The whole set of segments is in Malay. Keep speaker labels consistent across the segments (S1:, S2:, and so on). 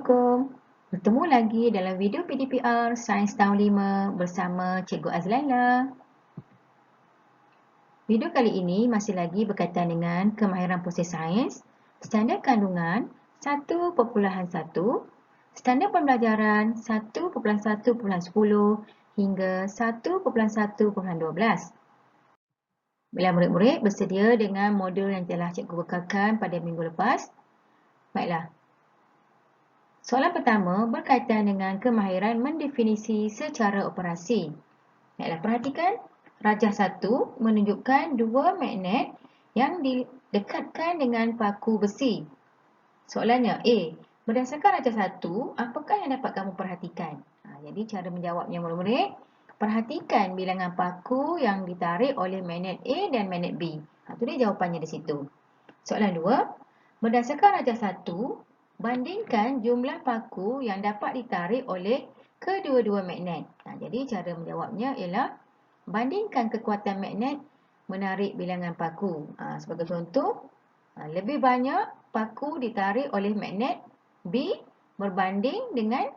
S1: Assalamualaikum. Bertemu lagi dalam video PDPR Sains Tahun 5 bersama Cikgu Azlaila. Video kali ini masih lagi berkaitan dengan kemahiran proses sains, standard kandungan 1.1, standard pembelajaran 1.1.10 hingga 1.1.12. Bila murid-murid bersedia dengan modul yang telah cikgu bekalkan pada minggu lepas, baiklah. Soalan pertama berkaitan dengan kemahiran mendefinisi secara operasi. Baiklah, perhatikan. Rajah 1 menunjukkan dua magnet yang didekatkan dengan paku besi. Soalannya, A. Berdasarkan rajah 1, apakah yang dapat kamu perhatikan? Jadi cara menjawabnya murid-murid, perhatikan bilangan paku yang ditarik oleh magnet A dan magnet B. Itu dia jawapannya di situ. Soalan 2. Berdasarkan rajah 1, bandingkan jumlah paku yang dapat ditarik oleh kedua-dua magnet. Jadi cara menjawabnya ialah bandingkan kekuatan magnet menarik bilangan paku. Sebagai contoh, lebih banyak paku ditarik oleh magnet B berbanding dengan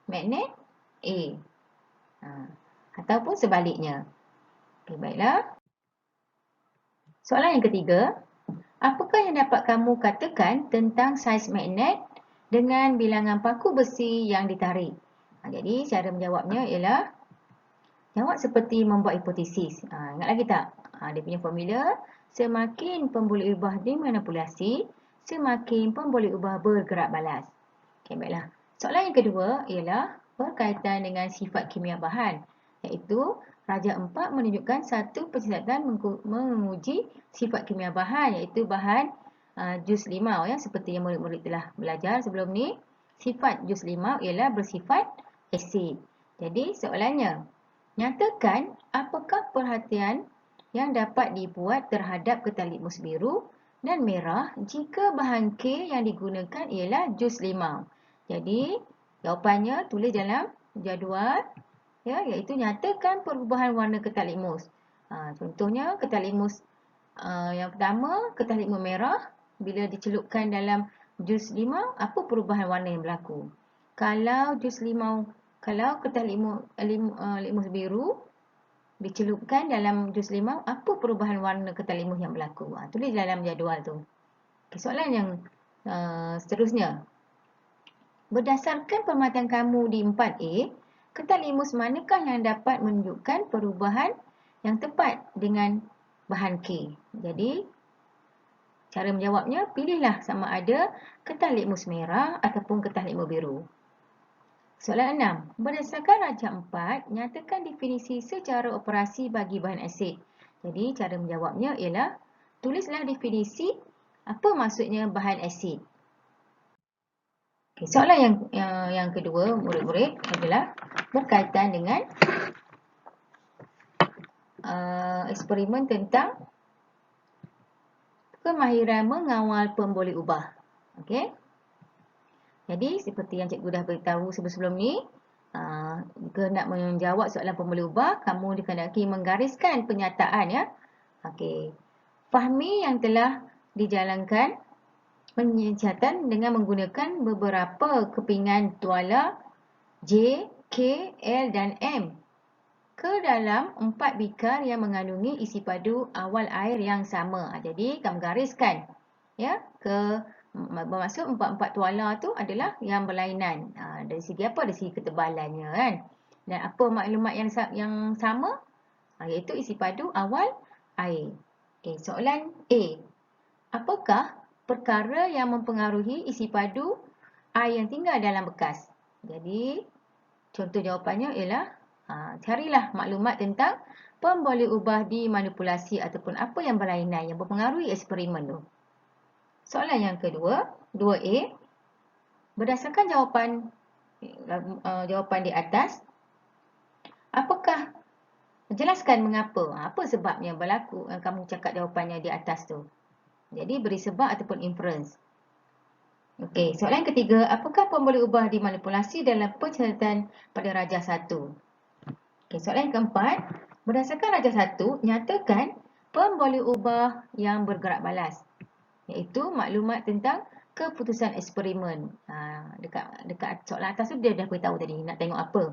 S1: magnet A. Ataupun sebaliknya. Okay, baiklah. Soalan yang ketiga. Apakah yang dapat kamu katakan tentang saiz magnet dengan bilangan paku besi yang ditarik? Jadi, cara menjawabnya ialah jawab seperti membuat hipotesis. Ingat lagi tak? Dia punya formula, semakin pemboleh ubah dimanipulasi, semakin pemboleh ubah bergerak balas. Okay, baiklah. Soalan yang kedua ialah berkaitan dengan sifat kimia bahan, iaitu rajah 4 menunjukkan satu pencatatan menguji sifat kimia bahan, iaitu bahan jus limau, seperti yang murid-murid telah belajar sebelum ni. Sifat jus limau ialah bersifat asid. Jadi soalannya, nyatakan apakah perhatian yang dapat dibuat terhadap ketan litmus biru dan merah jika bahan K yang digunakan ialah jus limau. Jadi jawapannya tulis dalam jadual, iaitu nyatakan perubahan warna ketan litmus. Contohnya ketan litmus yang pertama, ketan litmus merah bila dicelupkan dalam jus limau, apa perubahan warna yang berlaku? Kalau ketan litmus biru dicelupkan dalam jus limau, apa perubahan warna ketan litmus yang berlaku? Tulis dalam jadual tu. Soalan yang seterusnya. Berdasarkan perkhidmatan kamu di 4A, ketan litmus manakah yang dapat menunjukkan perubahan yang tepat dengan bahan K? Jadi, cara menjawabnya, pilihlah sama ada ketan litmus merah ataupun ketan litmus biru. Soalan 6. Berdasarkan rajah 4, nyatakan definisi secara operasi bagi bahan asid. Jadi, cara menjawabnya ialah tulislah definisi apa maksudnya bahan asid. Soalan yang kedua, murid-murid, adalah berkaitan dengan eksperimen tentang kemahiran mengawal pemboleh ubah. Okey. Jadi, seperti yang cikgu dah beritahu sebelum ni, jika nak menjawab soalan pemboleh ubah, kamu dikendaki menggariskan pernyataan, Okey. Fahmi yang telah dijalankan penyelesaian dengan menggunakan beberapa kepingan tuala J, K, L dan M ke dalam 4 bikar yang mengandungi isi padu awal air yang sama. Jadi, kamu gariskan, bermaksud 4 tuala tu adalah yang berlainan. Dari segi apa? Dari segi ketebalannya, kan? Dan apa maklumat yang sama? Iaitu isi padu awal air. Okay, soalan A. Apakah perkara yang mempengaruhi isi padu air yang tinggal dalam bekas? Jadi, contoh jawapannya ialah carilah maklumat tentang pemboleh ubah dimanipulasi ataupun apa yang berlainan yang mempengaruhi eksperimen tu. Soalan yang kedua, 2A. Berdasarkan jawapan di atas, apakah jelaskan mengapa? Apa sebabnya berlaku kamu cakap jawapannya di atas tu? Jadi, beri sebab ataupun inference. Okey, soalan ketiga, apakah pemboleh ubah dimanipulasi dalam pencatatan pada rajah 1? Okey, soalan keempat, berdasarkan rajah 1, nyatakan pemboleh ubah yang bergerak balas, iaitu maklumat tentang keputusan eksperimen. Dekat soalan atas tu dia dah beritahu tadi nak tengok apa.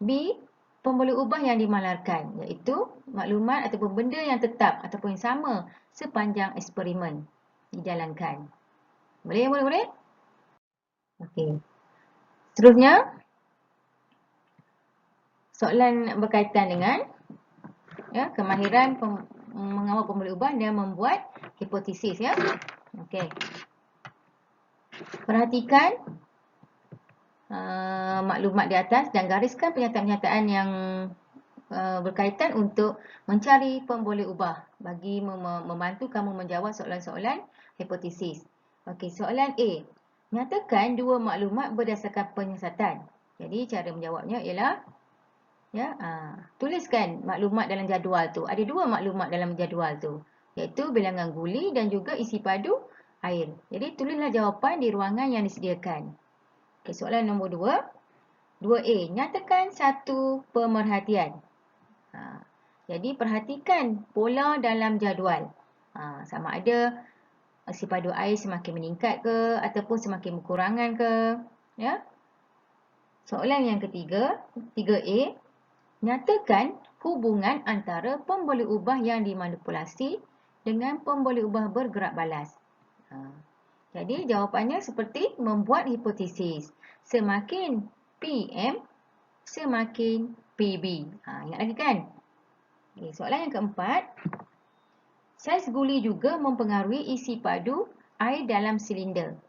S1: B. Pemboleh ubah yang dimalarkan, iaitu maklumat ataupun benda yang tetap ataupun yang sama sepanjang eksperimen dijalankan. Boleh? Okey. Seterusnya, soalan berkaitan dengan kemahiran mengawal pemboleh ubah dan membuat hipotesis, ya. Okey. Perhatikan maklumat di atas dan gariskan pernyataan-pernyataan yang berkaitan untuk mencari pemboleh ubah bagi membantu kamu menjawab soalan-soalan hipotesis. Okey, soalan A. Nyatakan dua maklumat berdasarkan penyiasatan. Jadi cara menjawabnya ialah tuliskan maklumat dalam jadual tu. Ada dua maklumat dalam jadual tu, iaitu bilangan guli dan juga isi padu air. Jadi tulislah jawapan di ruangan yang disediakan. Okay, soalan nombor 2. 2A. Nyatakan satu pemerhatian. Jadi perhatikan pola dalam jadual. Sama ada isi padu air semakin meningkat ke ataupun semakin berkurangan ke. Ya. Soalan yang ketiga, 3A. Nyatakan hubungan antara pemboleh ubah yang dimanipulasi dengan pemboleh ubah bergerak balas. Jadi jawapannya seperti membuat hipotesis. Semakin PM, semakin PB. Ingat lagi kan? Okay, soalan yang keempat. Saiz guli juga mempengaruhi isi padu air dalam silinder.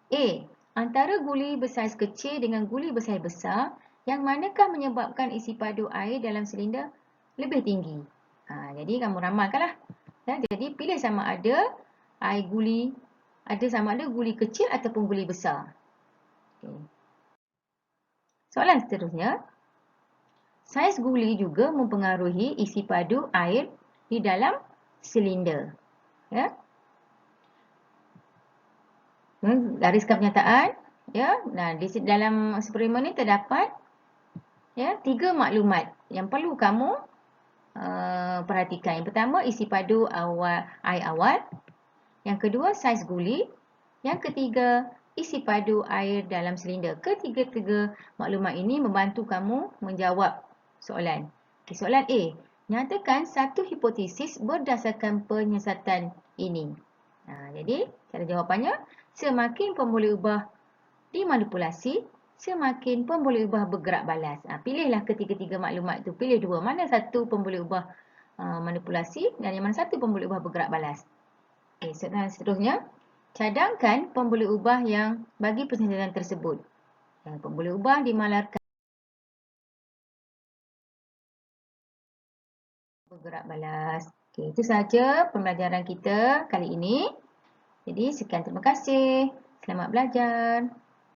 S1: A. Antara guli bersaiz kecil dengan guli bersaiz besar, yang manakah menyebabkan isi padu air dalam silinder lebih tinggi? Jadi kamu ramalkanlah. Jadi pilih sama ada air guli, sama ada guli kecil ataupun guli besar. Okay. Soalan seterusnya. Saiz guli juga mempengaruhi isi padu air di dalam silinder. Ya. Gariskan pernyataan. Ya. Nah, di dalam eksperimen ini terdapat 3 maklumat yang perlu kamu perhatikan. Yang pertama, isi padu air awal. Yang kedua, saiz guli. Yang ketiga, isi padu air dalam silinder. Ketiga-tiga maklumat ini membantu kamu menjawab soalan. Okay, soalan A. Nyatakan satu hipotesis berdasarkan penyiasatan ini. Jadi, cara jawapannya, semakin pemboleh ubah dimanipulasi, semakin pemboleh ubah bergerak balas. Pilihlah ketiga-tiga maklumat itu. Pilih dua. Mana satu pemboleh ubah manipulasi dan yang mana satu pemboleh ubah bergerak balas. Okay, soalan seterusnya. Cadangkan pemboleh ubah yang bagi penyiasatan tersebut. Pemboleh ubah dimalarkan bergerak balas. Okay, itu sahaja pembelajaran kita kali ini. Jadi sekian, terima kasih. Selamat belajar.